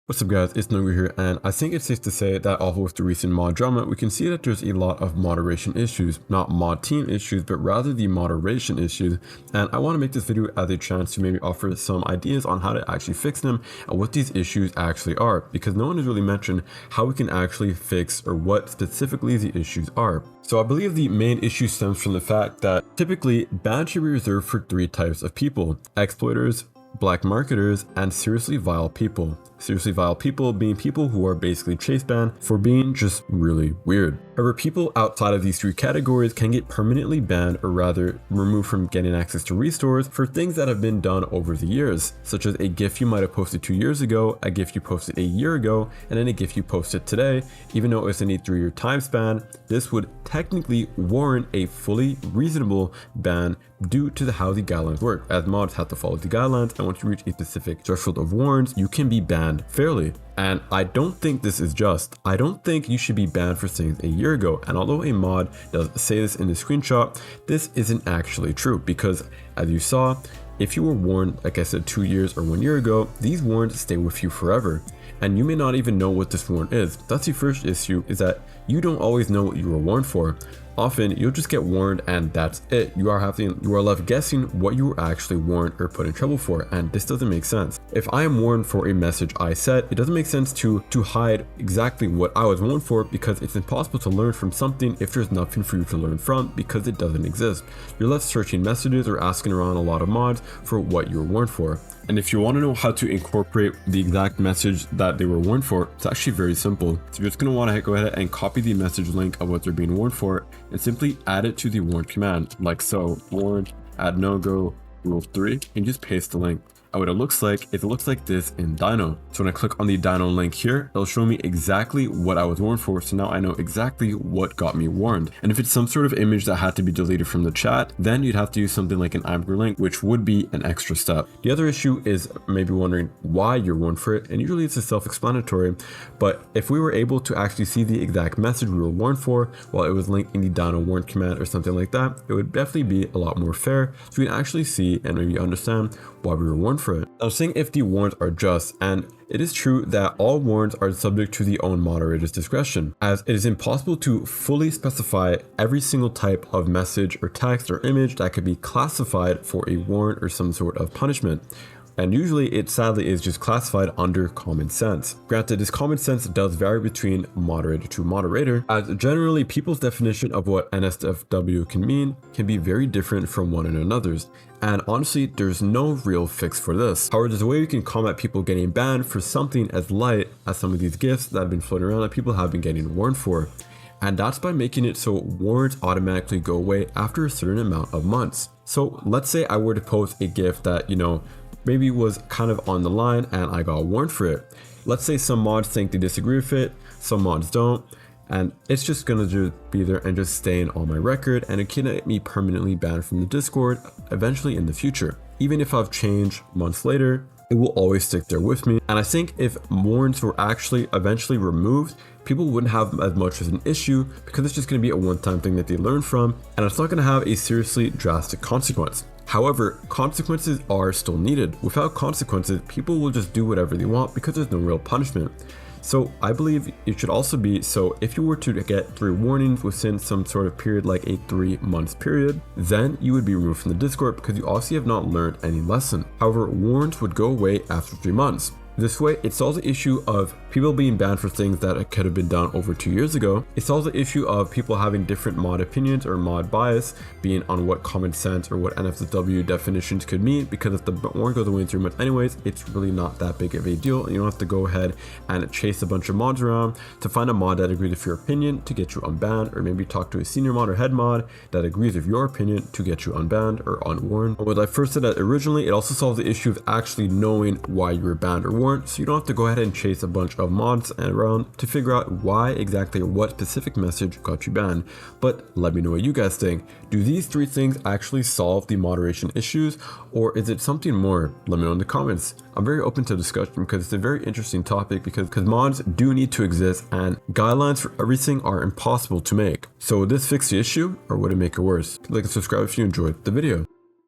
What's up guys, it's Nogo here, and I think it's safe to say that although with the recent mod drama, we can see that there's a lot of moderation issues, not mod team issues, but rather the moderation issues. And I want to make this video as a chance to maybe offer some ideas on how to actually fix them and what these issues actually are, because no one has really mentioned how we can actually fix or what specifically the issues are. So I believe the main issue stems from the fact that typically bans should be reserved for three types of people: exploiters, black marketers, and seriously vile people. Seriously vile people being people who are basically chase banned for being just really weird. However, people outside of these three categories can get permanently banned, or rather removed from getting access to restores, for things that have been done over the years, such as a GIF you might have posted 2 years ago, a GIF you posted a year ago, and then a GIF you posted today. Even though it's in a 3-year time span, this would technically warrant a fully reasonable ban due to how the guidelines work, as mods have to follow the guidelines, and once you reach a specific threshold of warrants, you can be banned fairly. And I don't think this is just. I don't think you should be banned for things a year ago. And although a mod does say this in the screenshot, this isn't actually true, because as you saw, if you were warned, like I said, 2 years or 1 year ago, these warrants stay with you forever. And you may not even know what this warrant is. That's the first issue, is that you don't always know what you were warned for. Often you'll just get warned and that's it. You are left guessing what you were actually warned or put in trouble for, and this doesn't make sense. If I am warned for a message I said, it doesn't make sense to hide exactly what I was warned for, because it's impossible to learn from something if there's nothing for you to learn from, because it doesn't exist. You're left searching messages or asking around a lot of mods for what you were warned for. And if you want to know how to incorporate the exact message that they were warned for, it's actually very simple. So you're just going to want to go ahead and copy the message link of what they're being warned for and simply add it to the warn command, like so: warn add nogo rule 3, and just paste the link. And what it looks like is, it looks like this in Dino. So when I click on the Dino link here, it'll show me exactly what I was warned for. So now I know exactly what got me warned. And if it's some sort of image that had to be deleted from the chat, then you'd have to use something like an Amber link, which would be an extra step. The other issue is maybe wondering why you're warned for it. And usually it's self-explanatory, but if we were able to actually see the exact message we were warned for while it was linked in the Dino warn command or something like that, it would definitely be a lot more fair. So we can actually see and maybe understand why we were warned for it. I was saying if the warrants are just, and it is true that all warrants are subject to the own moderator's discretion, as it is impossible to fully specify every single type of message or text or image that could be classified for a warrant or some sort of punishment. And usually it sadly is just classified under common sense. Granted, this common sense does vary between moderator to moderator, as generally people's definition of what NSFW can mean can be very different from one another's. And honestly, there's no real fix for this. However, there's a way we can combat people getting banned for something as light as some of these GIFs that have been floating around that people have been getting warned for. And that's by making it so warrants automatically go away after a certain amount of months. So let's say I were to post a GIF that, maybe was kind of on the line and I got warned for it. Let's say some mods think they disagree with it, some mods don't, and it's just gonna just be there and just staying on my record, and it can get me permanently banned from the Discord eventually in the future. Even if I've changed months later, it will always stick there with me. And I think if warrants were actually eventually removed, people wouldn't have as much as an issue, because it's just gonna be a one-time thing that they learn from, and it's not gonna have a seriously drastic consequence. However, consequences are still needed. Without consequences, people will just do whatever they want because there's no real punishment. So I believe it should also be so if you were to get 3 warnings within some sort of period, like a 3-month period, then you would be removed from the Discord because you obviously have not learned any lesson. However, warrants would go away after 3 months. This way, it solves the issue of people being banned for things that could have been done over 2 years ago. It solves the issue of people having different mod opinions or mod bias being on what common sense or what NFSW definitions could mean, because if the warrant goes away in 3 months anyways, it's really not that big of a deal, and you don't have to go ahead and chase a bunch of mods around to find a mod that agrees with your opinion to get you unbanned, or maybe talk to a senior mod or head mod that agrees with your opinion to get you unbanned or unwarned. When I first said that originally, it also solves the issue of actually knowing why you were banned or warned, so you don't have to go ahead and chase a bunch of mods around to figure out why exactly or what specific message got you banned. But let me know what you guys think. Do these 3 things actually solve the moderation issues, or is it something more? Let me know in the comments. I'm very open to discussion because it's a very interesting topic, because mods do need to exist and guidelines for everything are impossible to make. So would this fix the issue, or would it make it worse? Like and subscribe if you enjoyed the video.